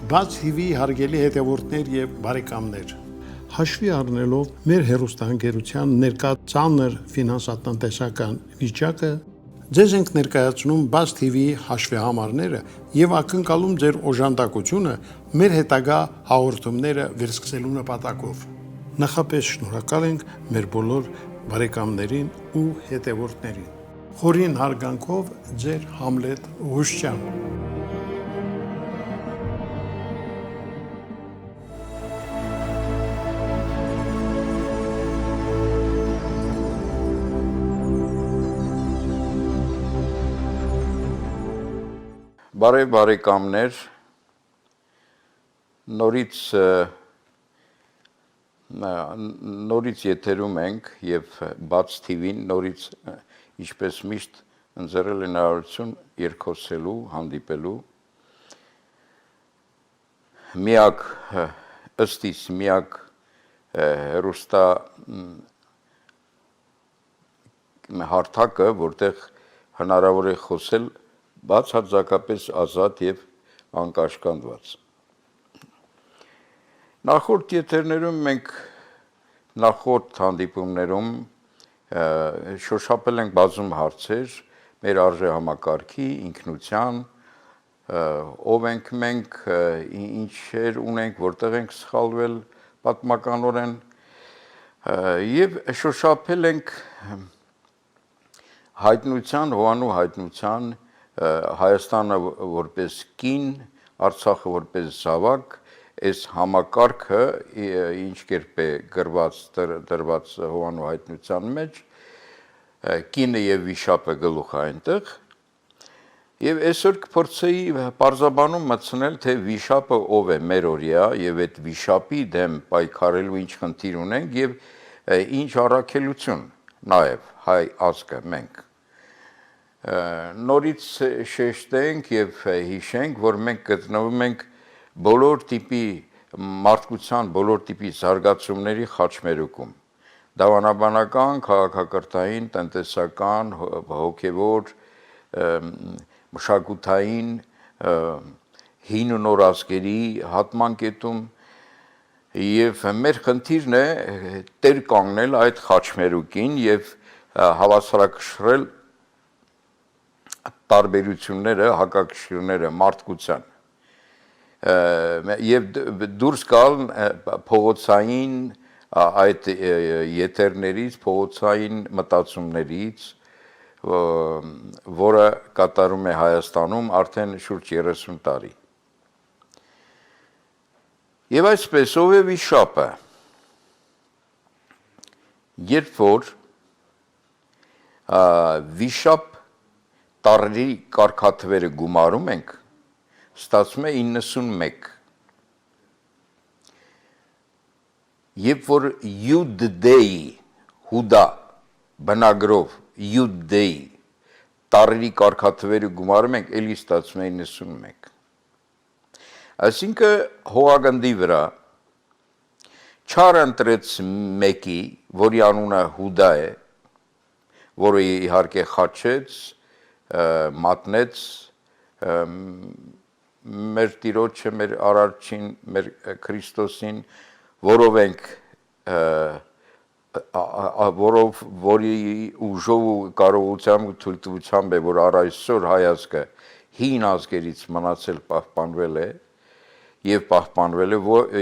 Բաց TV հարգելի հետևորդներ եւ բարեկամներ, հաշվի առնելով մեր հեռուստաընկերության ներկա ծանր ֆինանսատնտեսական վիճակը, ձեզ ենք ներկայացնում Բաց TV հաշվի համարները եւ ակնկալում ձեր օժանդակությունը մեր հետագա հաղորդումները վերսկսելու նպատակով։ Նախապես շնորհակալ ենք մեր բոլոր բարեկամներին ու հետևորդներին։ Խորին հարգանքով ձեր Համլետ Ղուշչյան։ Բարև բարեկամներ, նորից եթերում ենք և Բաց TV-ն նորից ինչպես միշտ ընձեռել է հնարավորություն երկխոսելու, հանդիպելու միակ հեռուստա հարթակը, որտեղ հնարավոր է խոսել բացարձակապես ազատ և անկաշկանդված։ Նախորդ եթերներում մենք նախորդ հանդիպումներում շոշափել ենք բազում հարցեր մեր արժեհամակարգի, ինքնության, ով ենք մենք, ինչեր ունենք, որտեղ ենք սխալվել պատմականորեն և շոշափել ենք հայտնության, հովանու հայտնության, Հայաստանը որպես կին, Արցախը որպես զավակ, այս համակարգը ինչ կերպ է դրված հովանու հայտնության մեջ, կինը և վիշապը գլուխը այնտեղ, և այսօր կփորձեի պարզաբանում մտցնել, թե վիշապը ով է մերօրյա և այդ վիշապի դեմ պայքարելու ինչ խնդիր ունենք և ինչ առաքելություն նաև հայ ազգը մենք։ Նորից շեշտենք և հիշենք, որ մենք գտնվում ենք բոլոր տիպի մարդկության, բոլոր տիպի զարգացումների խաչմերուկում, դավանաբանական, քաղաքակրթային, տնտեսական, հոգևոր, մշակութային, հին ու նոր ազգերի հատման կետում և մեր խնդիրն է տեր կանգնել այդ խաչմերուկին և հավասարակշռել տարբերությունները, հակակշիռները մարդկության և դուրս գալ փողոցային այդ եթերներից, փողոցային մտածումներից, որը կատարում է Հայաստանում արդեն շուրջ 30 տարի։ Եվ այսպես, ով է վիշապը, երբ որ վիշապ տառերի կարգաթվերը գումարում ենք, ստացվում է 91, երբ որ Յուդդեի, Հուդա բնագրով Յուդդեի տառերի կարգաթվերը գումարում ենք, էլի ստացվում է 91։ Այսինքն հողագնդի վրա չար ընտրեց մեկի, որի անունը Հուդա է, որը իհարկե խաչեց, մատնեց մեր տիրոջը, մեր արարչին, մեր Քրիստոսին, որի ուժով ու կարողությամբ ու թույլտվությամբ է, որ առ այսօր հայ ազգը հին ազգերից մնացել պահպանվել է և պահպանվել է,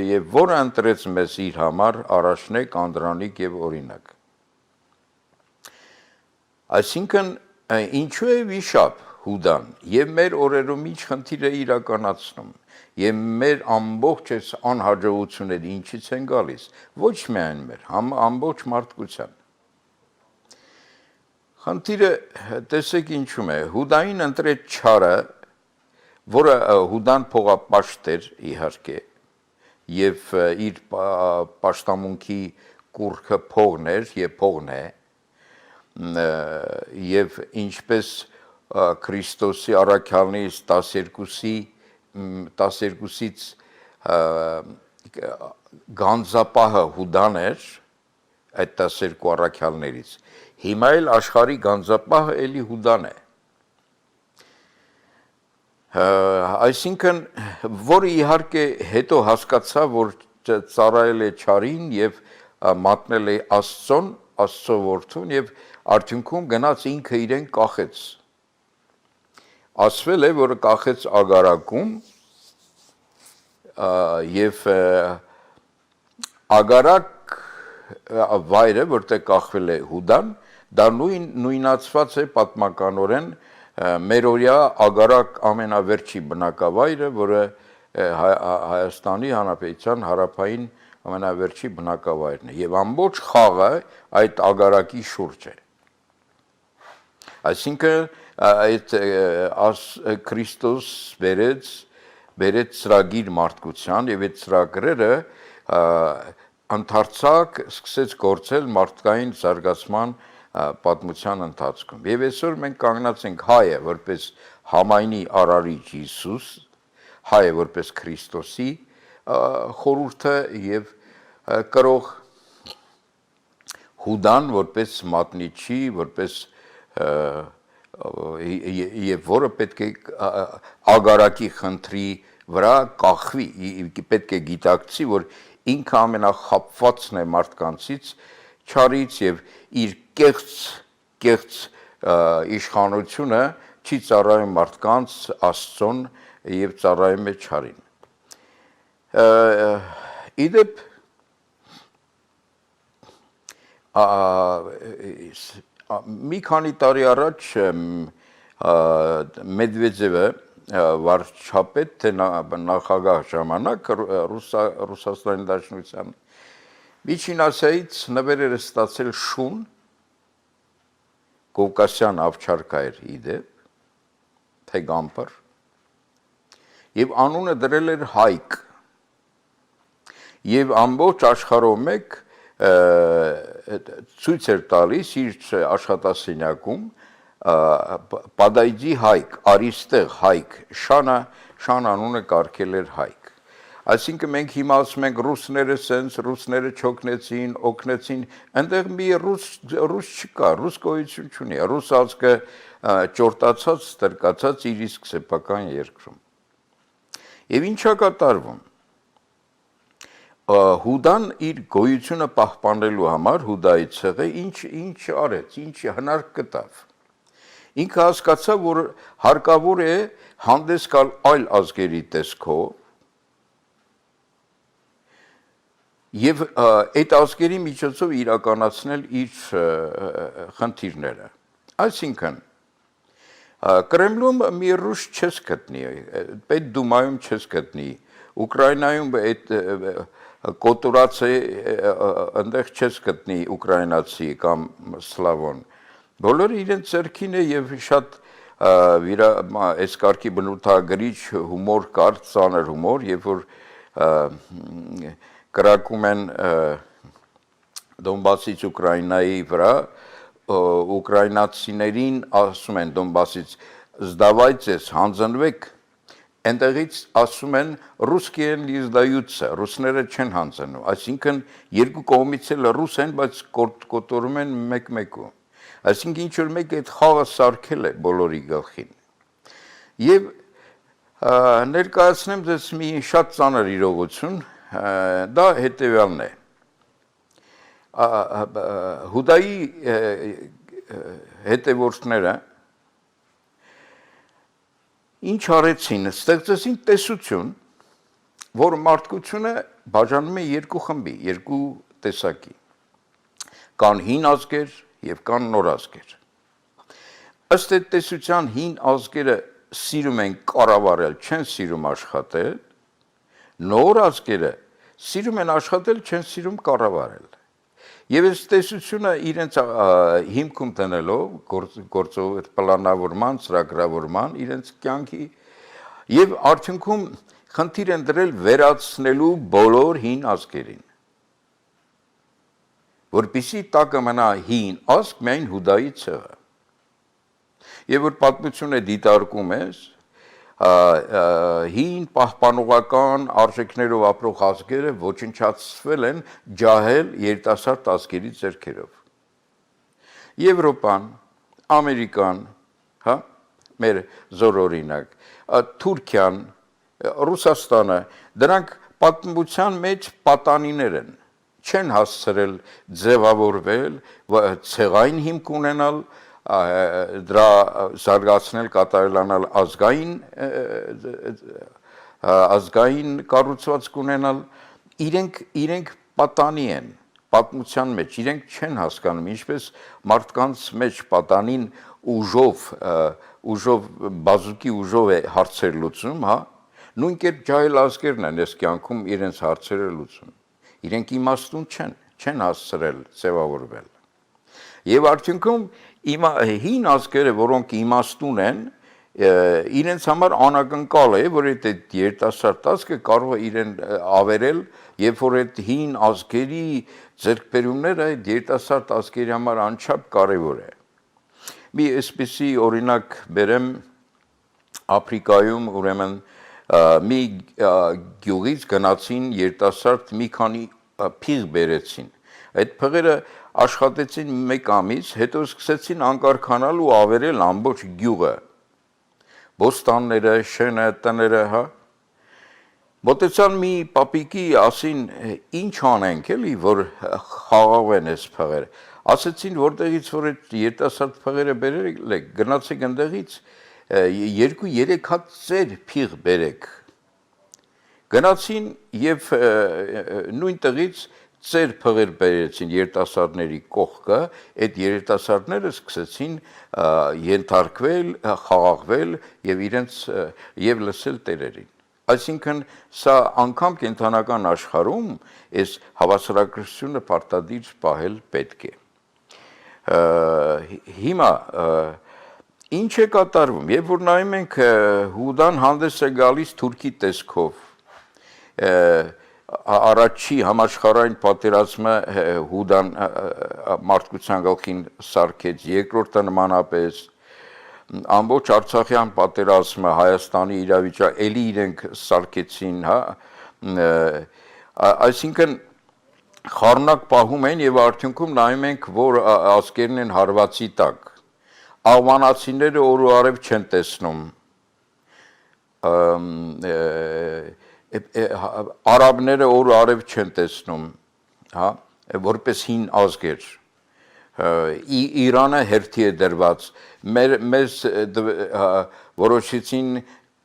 և որը ընտրեց մեզ իր համար առաջնեկ, անդրանիկ և օրինակ։ Այսինքն, ինչու է վիշապ Հուդան և մեր օրերում ինչ խնդիր է իրականացնում և մեր ամբողջ այս անհաջողությունները ինչից են գալիս, ոչ միայն մեր, ամբողջ մարդկության։ Խնդիրը տեսեք ինչում է, Հուդային ընտրեց չարը, որը Հուդան փողապաշտ էր իհարկե և իր պաշտամունքի կուռքը փողն էր և փողն է և ինչպես Քրիստոսի առաքյալներից 12-ից գանձապահը Հուդան էր, այդ 12 առաքյալներից, հիմա էլ աշխարհի գանձապահը էլի Հուդան է։ Այսինքն, որը իհարկե հետո հասկացա, որ ծառայել է չարին եւ մատնել է Աստծուն, Աստծո որդուն եւ արդյունքում գնաց ինքը իրեն կախեց։ Ասվել է, որ կախեց ագարակում եւ ագարակ վայրը, որտեղ կախվել է Հուդան, դա նույնացված է պատմականորեն մերօրյա ագարակ ամենավերջի բնակավայրը, որը Հայաստանի Հանրապետության հարավային ամենավերջի բնակավայրն է եւ ամբողջ խաղը այդ ագարակի շուրջ է։ Այսինքն այդ Քրիստոս բերեց ծրագիր մարդկության եւ այդ ծրագրերը ընդարձակ սկսեց գործել մարդկային զարգացման պատմության ընթացքում։ Եվ այսօր մենք կանգնած ենք հայը որպես համայնի արարիչ Հիսուս, հայը որպես Քրիստոսի խորհուրդը եւ կրող, Հուդան որպես մատնիչի, որպես եւ որը պետք է ագարակի խնդրի վրա կախվի, պետք է գիտակցի, որ ինքը ամենախապվածն է մարդկանցից, չարից եւ իր կեղծ իշխանությունը չի ծառայում մարդկանց Աստծուն եւ ծառայում է չարին։ Իդեպ մի քանի տարի առաջ Մեդվեդևը վարչապետ թե նախագահ ժամանակ Ռուսաստանի Դաշնության Միջին Ասիայից նվերեր ստացել շուն Կովկասյան ավճարկայր իդեպ թե գամպր եւ անունը դրել էր Հայկ եւ ամբողջ աշխարհով մեկ ցույց էր տալիս իր աշխատասենյակում Պադայձի Հայկ, Արիստեղ Հայկ, շան անունը կարգել էր Հայկ։ Այսինքն մենք հիմա ասում ենք ռուսները սենց, ռուսները չօգնեցին, օգնեցին, այնտեղ մի ռուս չկա, ռուս գոյություն չունի, ռուս ազգը ճորտացած, ստրկացած իր իսկ սեփական երկրում։ Եվ ինչա կատարվում։ Հուդան իր գոյությունը պահպանելու համար Հուդայի ցեղը ինչ արեց, ինչ հնարք գտավ։ Ինքը հասկացավ, որ հարկավոր է հանդես գալ այլ ազգերի տեսքով եւ այդ ազգերի միջոցով իրականացնել իր խնդիրները։ Այսինքն Կրեմլում մի ռուս չես գտնի, Պետդումայում չես գտնի, Ուկրաինայում այդ կոտորած է այնտեղ չես գտնի ուկրաինացի կամ սլավոն։ Բոլորը իրենց ձեռքին է եւ շատ այս կարգի բնութագրիչ հումոր կար, ծանր հումոր, երբ որ կրակում են Դոնբասից Ուկրաինայի վրա, ուկրաինացիներին ասում են Դոնբասից «Сдавайтесь, հանձնվեք», այնտեղից ասում են «Русские не сдаются», ռուսները չեն հանձնում, այսինքն երկու կողմից էլ ռուս են, բայց կոտորում են մեկ-մեկու։ Այսինքն ինչ որ մեկ այդ խաղը սարքել է բոլորի գլխին։ Եվ ներկայացնեմ ձեզ մի շատ ծանր իրողություն, դա հետևյալն է։ Հուդայի հետևորդները ինչ արեցին, ստեղծեցին տեսություն, որ մարդկությունը բաժանում է երկու խմբի, երկու տեսակի։ Կան հին ազգեր եւ կան նոր ազգեր։ Ըստ այդ տեսության հին ազգերը սիրում են կառավարել, չեն սիրում աշխատել, նոր ազգերը սիրում են աշխատել, չեն սիրում կառավարել։ Եվ այս տեսությունը իրենց հիմքում տնելով գործով պլանավորման, ծրագրավորման, իրենց կյանքի եւ արդյունքում խնդիր են դրել վերացնելու բոլոր հին ազգերին։ Որպեսզի տակը մնա հին ազգ միայն Հուդայի ցեղը։ Եվ որ պատմությունը դիտարկում ես, հին պահպանողական արժեքներով ապրող ազգերը ոչնչացվել են ջահել երիտասարդ ազգերի ձեռքերով։ Եվրոպան, Ամերիկան, մեր զորօրինակ, Թուրքիան, Ռուսաստանը, դրանք պատմության մեջ պատանիներ են, չեն հասցրել ձևավորվել, ցեղային հիմք ունենալ, դրա զարգացնել, կատարելանալ ազգային կառուցվածք ունենալ, իրենք պատանի են պատմության մեջ, իրենք չեն հասկանում, ինչպես մարդկանց մեջ պատանին ուժով բազուկի ուժով է հարցեր լուծում, հա, նույն կերպ ջահել ազգերն են այս կյանքում իրենց հարցերը լուծում։ Իրենք իմաստուն չեն հասցրել ձևավորվել։ Եվ արդյունքում հին ազգերը, որոնք իմաստուն են, իրենց համար անակնկալ է, որ այդ երիտասարդ ազգը կարող է իրեն ավերել, երբ որ այդ հին ազգերի ձեռքբերումները այդ երիտասարդ ազգերի համար անչափ կարևոր է։ Մի այսպիսի օրինակ բերեմ Աֆրիկայում, ուրեմն մի գյուղից գնացին երիտասարդ մի քանի փիղ բերեցին։ Այդ փղերը աշխատեցին 1 ամիս, հետո սկսեցին անկարգանալ ու ավերել ամբողջ գյուղը։ Բոստանները, շենը, տները, հա։ Մոտեցան մի պապիկի, ասին, ինչ անենք էլի, որ խաղաղեն այս փղերը։ Ասեցին, որտեղից որ այդ երիտասարդ փղերը բերել եք, գնացեք այնտեղից 2-3 հատ ծեր փիղ բերեք։ Գնացին եւ նույն տեղից ծեր փղեր բերեցին երիտասարդների կողքը, այդ երիտասարդները սկսեցին ենթարկվել, խաղաղվել եւ իրենց եւ լսել տերերին։ Այսինքն սա անգամ կենթանական աշխարհում այս հավասարակշռությունը պարտադիր պահել պետք է։ Հիմա ինչ է կատարվում, երբ որ նայում ենք Հուդան հանդես է գալիս Թուրքի տեսքով, առաջի համաշխարհային պատերազմը Հուդան մարդկության գլխին սարքեց, երկրորդը նմանապես, ամբողջ Արցախյան պատերազմը, Հայաստանի իրավիճակը էլի իրենք սարքեցին, հա, այսինքն խառնակ պահում են եւ արդյունքում նայում ենք, որ ազգերն են հարվածի տակ։ Աղվանացիները օր ու արև չեն տեսնում, արաբները օր ու արև չեն տեսնում, հա, որպես հին ազգեր, Իրանը հերթի է դրված, մեզ որոշեցին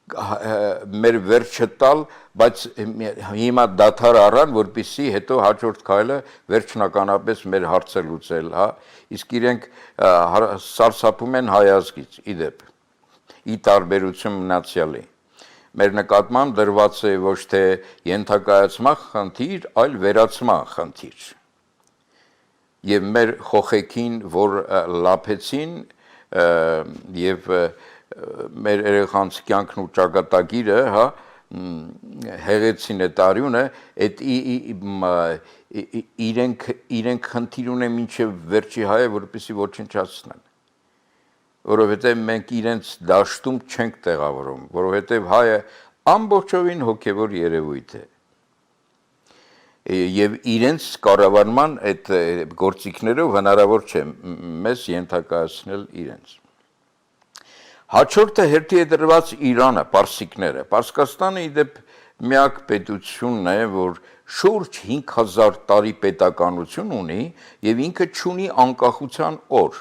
մեր վերջը տալ, բայց հիմա դադար առան, որպեսզի հետո հաջորդ քայլը վերջնականապես մեր հարցը լուծել, հա, իսկ իրենք սարսափում են հայ ազգից, իդեպ, ի տարբերություն մնացյալի։ Մեր նկատմամբ դրված է ոչ թե ենթակայացման խնդիր, այլ վերացման խնդիր։ Եվ մեր խոխեքին, որ լափեցին եւ մեր երեխանց կյանքն ու ճակատագիրը, հա, հեղեցին այդ արյունը, այդ իրենք խնդիր ունեն մինչև վերջի հայը, որպեսզի ոչնչացնեն։ Որովհետև մենք իրենց դաշտում չենք տեղավորում, որովհետև հայը ամբողջովին հոգևոր երևույթ է։ Եվ իրենց կառավարման այդ գործիքներով հնարավոր չէ մեզ ենթակայացնել իրենց։ Հաջորդը հերթի է դրված Իրանը, պարսիկները։ Պարսկաստանը իդեպ միակ պետությունն է, որ շուրջ 5000 տարի պետականություն ունի եւ ինքը չունի անկախության օր,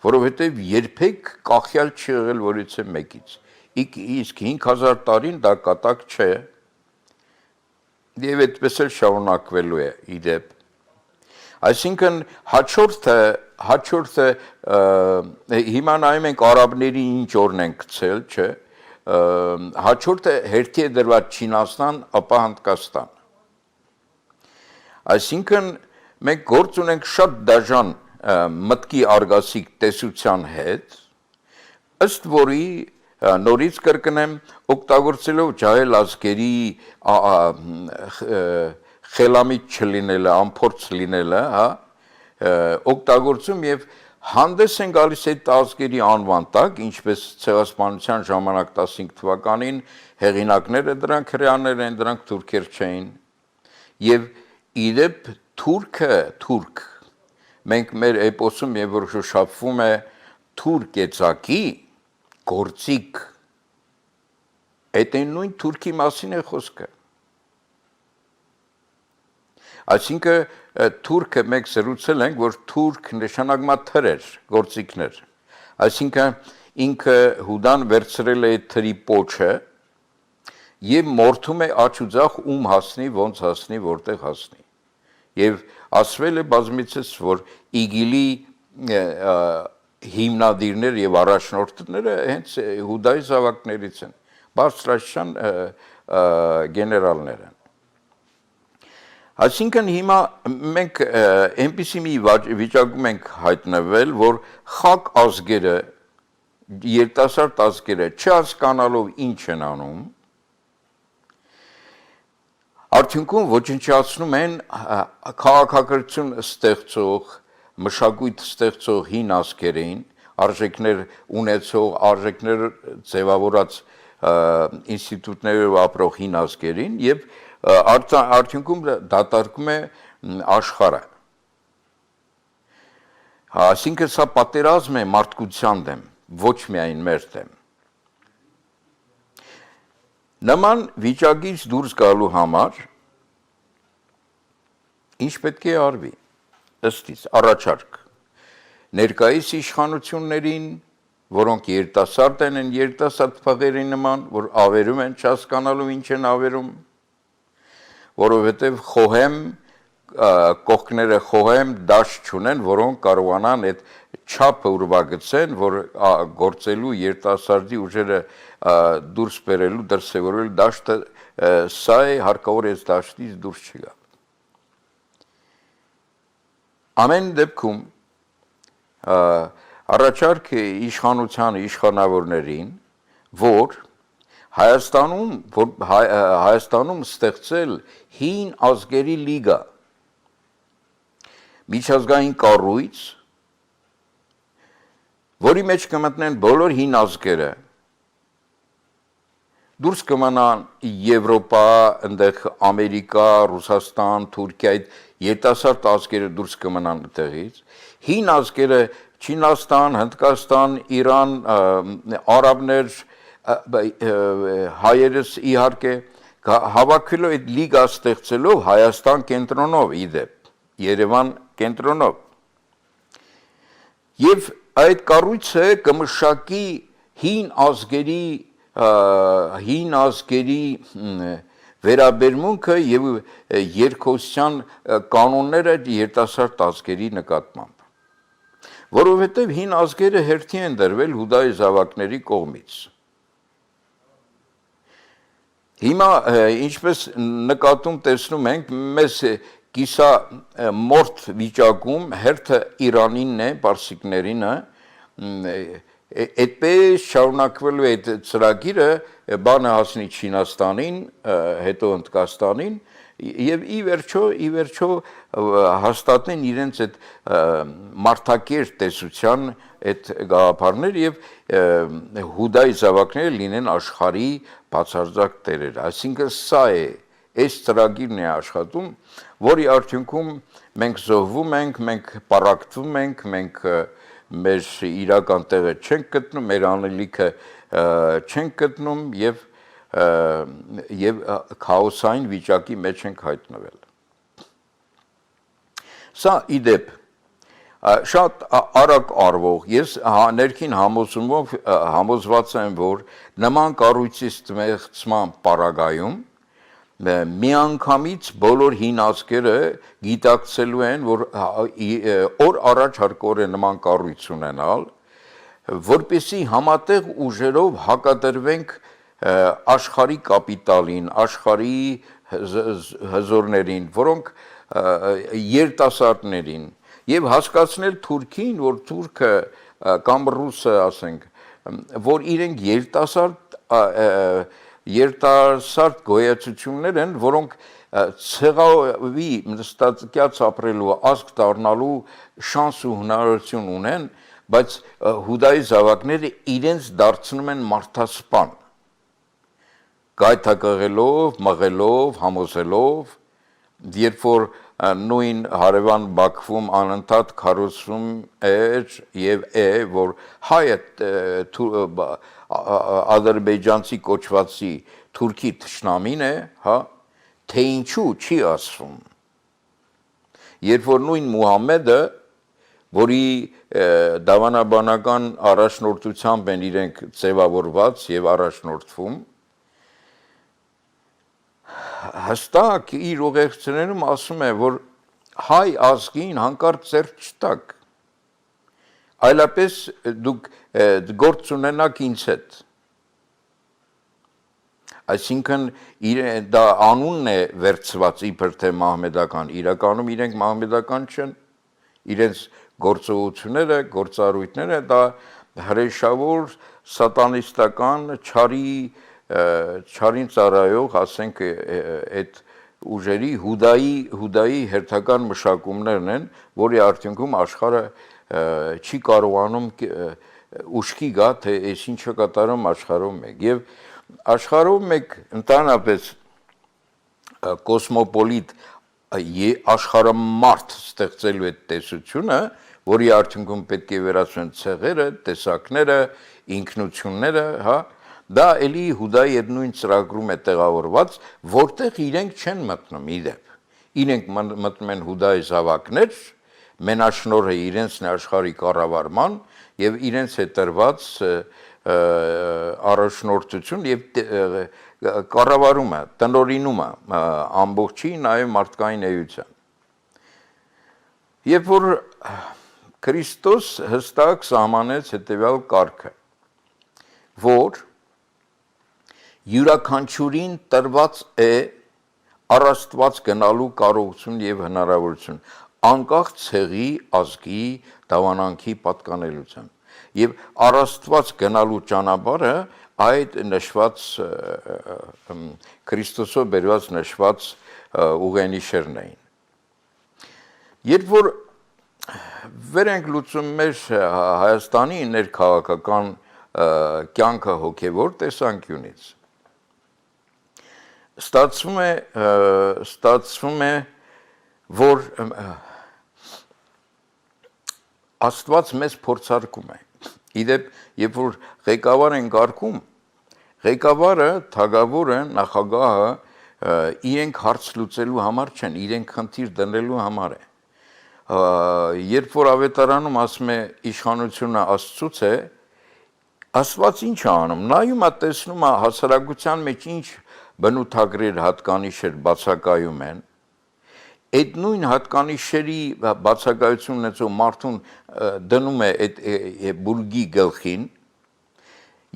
որովհետեւ երբեք կախյալ չի եղել որից է մեկից։ Իսկ 5000 տարին դա կատակ չէ։ Եվ այդպես էլ շարունակվելու է իդեպ։ Այսինքն հաջորդը հիմա նայում ենք արաբների ինչ օրն են գցել, չէ, հաջորդը հերթի է դրված Չինաստան, ապա Հնդկաստան։ Այսինքն մենք գործ ունենք շատ դաժան մտքի արգասիկ տեսության հետ, ըստ որի նորից կրկնեմ, օգտագործելով ջահել ազգերի խելամիտ չլինելը, անփորձ լինելը, հա, օգտագործում եւ հանդես են գալիս այդ ազգերի անվան տակ, ինչպես ցեղասպանության ժամանակ 15 թվականին հեղինակները դրանք հրեաներ են, դրանք թուրքեր չէին։ Եվ իդեպ թուրք, մենք մեր էպոսում երբ որ շոշափվում է թուրք եծակի գործիք այդ այն նույն թուրքի մասին է խոսքը։ Այսինքն թուրքը մենք զրուցել ենք, որ թուրք նշանակմա թրեր, գործիքներ։ Այսինքն ինքը Հուդան վերցրել է թրի պոչը եւ մորթում է աչուձախ ում հասնի, ոնց հասնի, որտեղ հասնի։ Եվ ասվել է բազմիցս, որ Իգիլի հիմնադիրներ եւ առաջնորդները հենց Հուդայի զավակներից են, բարձրաստիճան գեներալներ են։ Այսինքն հիմա մենք այնպիսի մի վիճակում ենք հայտնվել, որ խակ ազգերը, երիտասարդ ազգերը չհասկանալով ինչ են անում, արդյունքում ոչնչացնում են քաղաքակրթություն ստեղծող, մշակույթ ստեղծող հին ազգերին, արժեքներ ունեցող, արժեքներ ձևավորած ինստիտուտներով ապրող հին ազգերին եւ արդյունքում դատարկում է աշխարհը։ Այսինքն սա պատերազմ է մարդկության դեմ, ոչ միայն մեր դեմ։ Նման վիճակից դուրս գալու համար ինչ պետք է արվի, ըստ իս առաջարկ ներկայիս իշխանություններին, որոնք երիտասարդ են երիտասարդ փղերի նման, որ ավերում են չհասկանալու ինչ են ավերում, որովհետև խոհեմ կողքները խոհեմ դաշտ չունեն, որոնք կարողանան այդ չափը ուրվագծեն, որ գործելու երիտասարդի ուժերը դուրս բերելու, դրսևորելու դաշտը սա է, հարկավոր է դաշտից դուրս չգա։ Ամեն դեպքում առաջարկ իշխանության իշխանավորներին, որ Հայաստանում ստեղծել հին ազգերի լիգա, միջազգային կառույց, որի մեջ կմտնեն բոլոր հին ազգերը, դուրս կմնան Եվրոպա, այնտեղ Ամերիկա, Ռուսաստան, Թուրքիա, այդ երիտասարդ ազգերը դուրս կմնան այդտեղից, հին ազգերը Չինաստան, Հնդկաստան, Իրան, արաբներ, հայերս իհարկե հավաքելով այդ լիգա ստեղծելով Հայաստան կենտրոնով իդեպ, Երևան կենտրոնով։ Եվ այդ կառույցը կմշակի հին ազգերի վերաբերմունքը եւ երկխոսության կանոնները երիտասարդ ազգերի նկատմամբ, որովհետև հին ազգերը հերթի են դրվել Հուդայի զավակների կողմից։ Հիմա ինչպես նկատում տեսնում ենք, մեզ կիսա մորթ վիճակում հերթը Իրանինն է, պարսիկներինը, այդպես շարունակվելու այդ ծրագիրը բանը հասնի Չինաստանին, հետո Հնդկաստանին եւ ի վերջո հաստատեն իրենց այդ մարդակերտ տեսության այդ գաղափարներ եւ Հուդայի զավակները լինեն աշխարհի բացարձակ տերեր։ Այսինքն սա է, այս ծրագիրն է աշխատում, որի արդյունքում մենք զոհվում ենք, մենք պառակտվում ենք, մենք մեր իրական տեղը չենք գտնում, մեր անելիքը չենք գտնում եւ քաոսային վիճակի մեջ ենք հայտնվել։ Սա իդեպ շատ արագ արվող, ես ներքին համոզված եմ, որ նման կառույցի ստեղծման պարագայում միանգամից բոլոր հին ազգերը գիտակցելու են, որ օր առաջ հարկավոր է նման կառույց ունենալ, որպեսզի համատեղ ուժերով հակադրվենք աշխարհի կապիտալին, աշխարհի հզորներին, որոնք երիտասարդներին, եւ հասկացնել թուրքին, որ թուրքը կամ ռուսը, ասենք, որ իրենք երիտասարդ գոյացություններ են, որոնք ցեղավի նստածկյաց ապրելու, ազգ դառնալու շանս ու հնարավորություն ունեն, բայց Հուդայի զավակները իրենց դարձնում են մարդասպան, գայթակղելով, մղելով, համոզելով, երբ որ նույն հարևան Բաքվում անընդհատ քարոզվում էր եւ որ հայը ադրբեջանցի կոչվածի թուրքի թշնամին է, հա, թե ինչու չի ասվում։ Երբ որ նույն Մուհամեդը, որի դավանաբանական առաջնորդությամբ են իրենք ձևավորված եւ առաջնորդվում, հստակ իր ուղերձներում ասում է, որ հայ ազգին հանկարծ ձեռք չտաք, այլապես դուք գործ ունենաք ինձ հետ։ Այսինքն դա անունն է վերցված իբր թե մահմեդական, իրականում իրենք մահմեդական չեն, իրենց գործողությունները, գործառույթները դա հրեշավոր սատանիստական չարին ծառայող, ասենք այդ ուժերի հուդայի հերթական մշակումներն են, որի արդյունքում աշխարհը չի կարողանում ուշքի գա, թե այս ինչը կատարում աշխարհում մեկ եւ աշխարհում մեկ ընդհանրապես կոսմոպոլիտ աշխարհամարդ ստեղծելու այդ տեսությունը, որի արդյունքում պետք է վերացվեն ցեղերը, տեսակները, ինքնությունները, հա, դա էլի հուդայի այդ նույն ծրագրում է տեղավորված, որտեղ իրենք չեն մտնում իդեպ։ Իրենք մտնում են հուդայի զավակներ, մենաշնորհը իրենցն է աշխարհի կառավարման եւ իրենց է տրված առաջնորդություն եւ կառավարումը, տնօրինումը ամբողջի նաեւ մարդկային էության։ Երբ որ Քրիստոս հստակ սահմանեց հետեւյալ կարգը, որ յուրաքանչյուրին տրված է առաստված գնալու կարողություն եւ հնարավորություն, անկախ ցեղի, ազգի, դավանանքի պատկանելության։ Եվ առաստված գնալու ճանապարհը այդ նշված Քրիստոսով բերված նշված ուղենիշերն էին։ Երբ որ վեր ենք լուծում մեր Հայաստանի ներքաղաքական կյանքը հոգևոր տեսանկյունից, ստացվում է, որ Աստված մեզ փորձարկում է։ Իդեպ, երբ որ ղեկավար են կարգում, ղեկավարը, թագավորը, նախագահը իրենք հարց լուծելու համար չեն, իրենք խնդիր դնելու համար է։ Երբ որ ավետարանում ասում է իշխանությունը Աստծուց է, Աստված ինչ է անում, նայում է, տեսնում է հասարակության մեջ ինչ բնութագրեր, հատկանիշեր բացակայում են, այդ նույն հատկանիշերի բացակայություն ունեցող մարդուն դնում է այդ բուրգի գլխին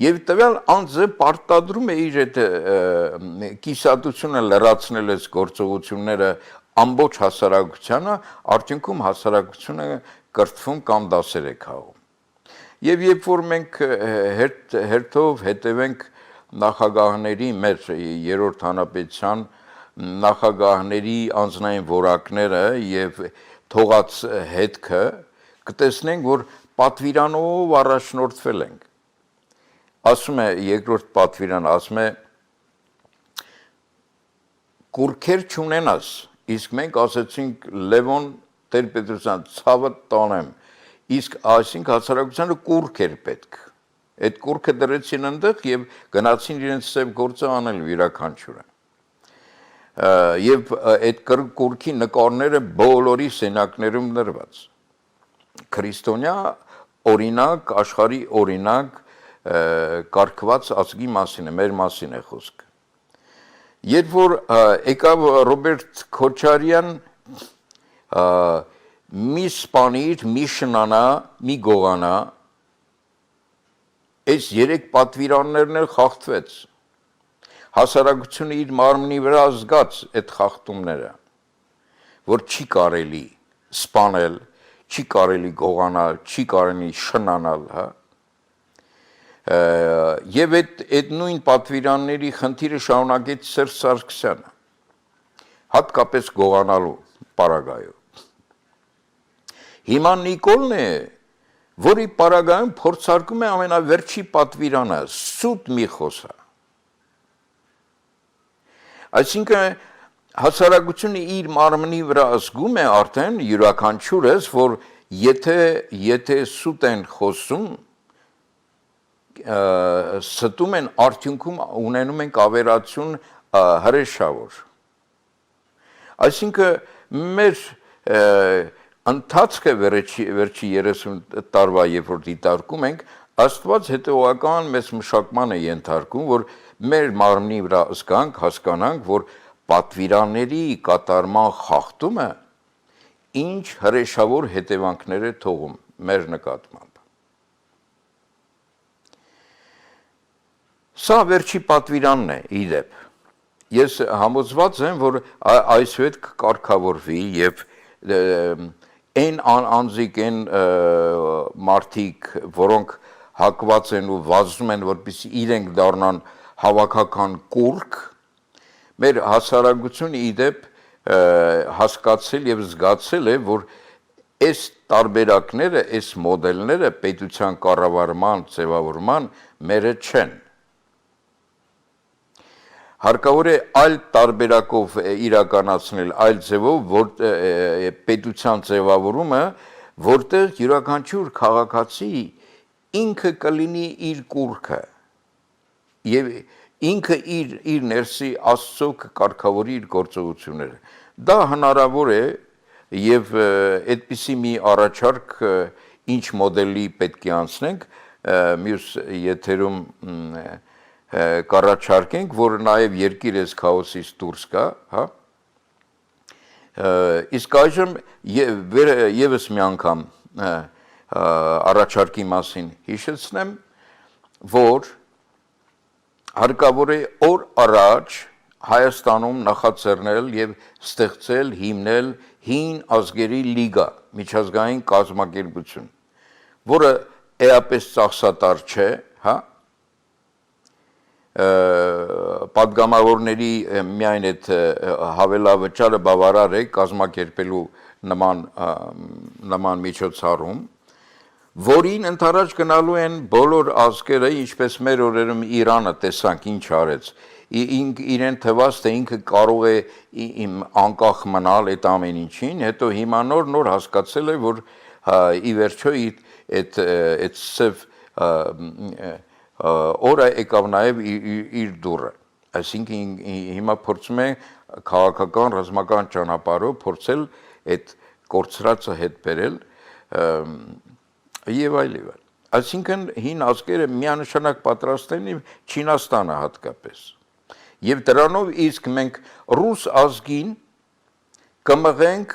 եւ տվյալ անձը պարտադրում է իր այդ կիսատությունը լրացնել այս գործողությունները ամբողջ հասարակությանը, արդյունքում հասարակությունը կրթվում կամ դասեր է քաղում։ Եվ երբ որ մենք հերթով հետևենք նախագահների մեր երրորդ հանրապետության նախագահների անձնային որակները եւ թողած հետքը կտեսնենք, որ պատվիրանով առաջնորդվել ենք։ Ասում է երկրորդ պատվիրան, ասում է կուրքեր չունենաս, իսկ մենք ասեցինք Լևոն Տեր-Պետրոսյան ցավը տանեմ, իսկ այսինքն հասարակությանը կուրք էր պետք։ Այդ կուրքը դրեցին այնտեղ եւ գնացին իրենց սև գործը անել յուրաքանչյուրը։ Եվ այդ կուրքի նկարները բոլորի սենակներում դրված։ Քրիստոնյա օրինակ, աշխարհի օրինակ կարգված ազգի մասին է, մեր մասին է խոսքը։ Երբ որ եկավ Ռոբերտ Քոչարյան, մի սպանիր, մի շնանա, մի գողանա, այս երեք պատվիրաններն էլ խախտվեց։ Հասարակությունը իր մարմնի վրա զգաց այդ խախտումները, որ չի կարելի սպանել, չի կարելի գողանալ, չի կարելի շնանալ, հա։ Եվ այդ նույն պատվիրանների խնդիրը շարունակեց Սերժ Սարգսյանը, հատկապես գողանալու պարագայով։ Հիմա Նիկոլն է, որի պարագայում փորձարկում է ամենավերջի պատվիրանը, սուտ մի խոսա։ Այսինքն Հասարակությունը իր մարմնի վրա զգում է արդեն յուրաքանչյուրս, որ եթե սուտ են խոսում, ստում են արդյունքում ունենում ենք ավերածություն հրեշավոր։ Այսինքն մեր ընթացքը վերջի 30 տարվա երբ որ դիտարկում ենք, Աստված հետևողական մեծ մշակման է ենթարկում, որ մեր մարմնի վրա զգանք, հասկանանք, որ պատվիրանների կատարման խախտումը ինչ հրեշավոր հետևանքներ է թողում մեր նկատմամբ։ Սա վերջի պատվիրանն է իդեպ։ Ես համոզված եմ, որ այսուհետ կկարգավորվի եւ այն անձիկ, այն մարդիկ, որոնք հակված են ու վազում են, որպեսզի իրենք դառնան հավաքական կուռք, մեր հասարակությունը իդեպ հասկացել եւ զգացել է, որ այս տարբերակները, այս մոդելները պետության կառավարման, ձևավորման մերը չեն։ Հարկավոր է այլ տարբերակով իրականացնել, այլ ձևով, որ պետության ձևավորումը, որտեղ յուրաքանչյուր քաղաքացի ինքը կլինի իր կուռքը եւ ինքը իր ներսի Աստծո կկարգավորի իր գործողությունները։ Դա հնարավոր է եւ այդպիսի մի առաջարկ ինչ մոդելի պետք է անցնենք, մյուս եթերում կառաջարկենք, որ նաեւ երկիր էս քաոսից դուրս գա, հա։ Իսկ այժմ եւս մի անգամ առաջարկի մասին հիշեցնեմ, որ հարկավոր է օր առաջ Հայաստանում նախաձեռնել եւ ստեղծել, հիմնել հին ազգերի լիգա, միջազգային կազմակերպություն, որը էապես ծախսատար չէ, հա, պատգամավորների միայն այդ հավելավճարը բավարար է կազմակերպելու նման միջոցառում, որին ընթരാճ գնալու են բոլոր ազգերը, ինչպես մեր օրերում Իրանը տեսանք ինչ արեց, իրեն թվաց, թե ինքը կարող է անկախ մնալ այդ ամեն ինչին, հետո հիմա նոր հասկացել է, որ ի վերջո այդ սև օրը եկավ նաև իր դուրը, այսինքն հիմա փորձում է քաղաքական ռազմական ճանապարհով փորձել այդ կորցրածը հետ բերել եւ այլ։ Այսինքն հին ազգերը միանշանակ պատրաստ են Չինաստանը հատկապես։ Եվ դրանով իսկ մենք ռուս ազգին կմղենք,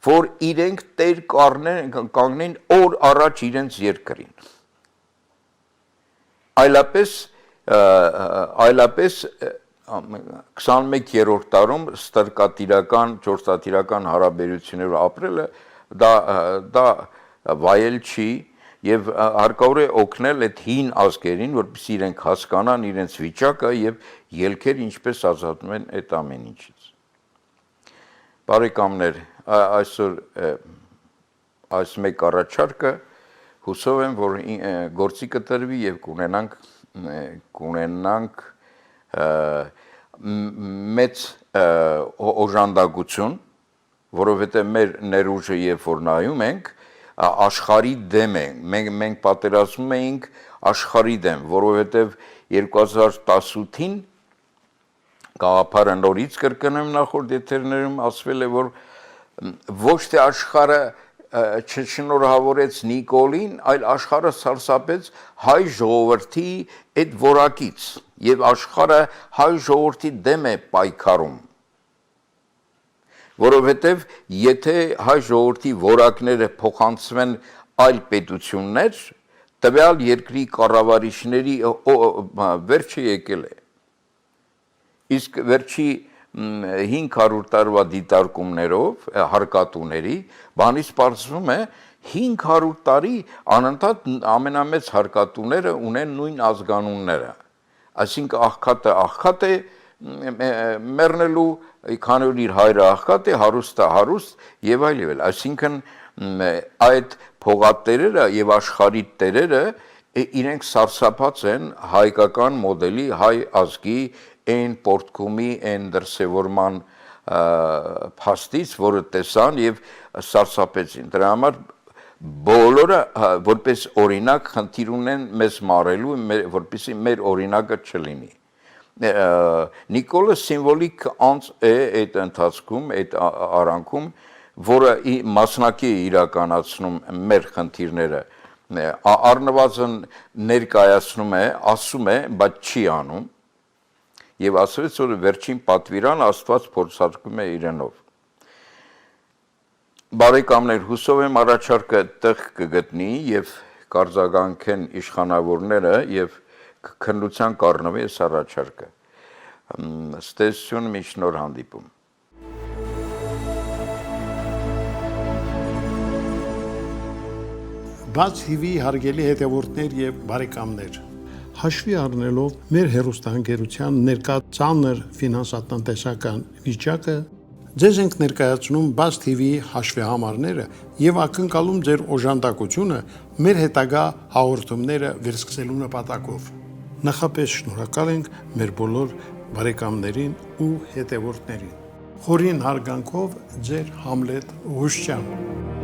որ իրենք տեր կանգնեն օր առաջ իրենց երկրին։ Այլապես 21-րդ տարում ստրկատիրական, ճորտատիրական հարաբերություններով ապրելը դա վայել չի եւ հարկավոր է օգնել այդ հին ազգերին, որպեսզի իրենք հասկանան իրենց վիճակը եւ ելքեր ինչպես ազատվում են այդ ամեն ինչից։ Բարեկամներ, այսօր այս մեկ առաջարկը հուսով եմ, որ գործի կտրվի եւ կունենանք մեծ օժանդակություն, որովհետեւ մեր ներուժը երբ որ նայում ենք աշխարհի դեմ ենք, մենք պատերազմում էինք աշխարհի դեմ, որովհետև 2018-ին գաղափարը նորից կրկնեմ նախորդ եթերներում ասվել է, որ ոչ թե աշխարհը չշնորհավորեց Նիկոլին, այլ աշխարհը սարսափեց հայ ժողովրդի այդ որակից եւ աշխարհը հայ ժողովրդի դեմ է պայքարում, որովհետեւ եթե հայ ժողովրդի որակները փոխանցվեն այլ պետություններ, տվյալ երկրի կառավարիչների վերջը եկել է։ Իսկ վերջի 500 տարվա դիտարկումներով հարկատուների, բանից պարզվում է 500 տարի անընդհատ ամենամեծ հարկատուները ունեն նույն ազգանունները, այսինքն աղքատը մեռնելու, քանի որ իր հայրը աղքատ է, հարուստը հարուստ եւ այլ, այսինքն այդ փողատերերը եւ աշխարհի տերերը իրենք սարսափած են հայկական մոդելի, հայ ազգի այն պորտկումի, այն դրսևորման փաստից, որը տեսան եւ սարսափեցին։ Դրա համար բոլորը որպես օրինակ խնդիր ունեն մեզ մարելու, որպեսզի մեր օրինակը չլինի։ Նիկոլը սիմվոլիկ անձ է այդ ընթացքում, այդ արանքում, որը մասնակի է իրականացնում մեր խնդիրները, առնվազն ներկայացնում է, ասում է, բայց չի անում, եւ ասվեց, որ վերջին պատվիրան Աստված փորձարկում է իրենով։ Բարեկամներ, հուսով եմ առաջարկը տեղ կգտնի եւ կարձագանքեն իշխանավորները եւ քննության կառնվի այս առաջարկը։ Ստեսություն միշտ նոր հանդիպում։ Բաց TV հարգելի հետևորդներ եւ բարեկամներ, հաշվի առնելով մեր հեռուստաընկերության ներկա ծանր ֆինանսատնտեսական վիճակը, ձեզ ենք ներկայացնում Բաց TV հաշվեհամարները եւ ակնկալում ձեր օժանդակությունը մեր հետագա հաղորդումները վերսկսելու նպատակով։ Նախապես շնորհակալ ենք մեր բոլոր բարեկամներին ու հետևորդներին։ Խորին հարգանքով ձեր Համլետ Ղուշյան։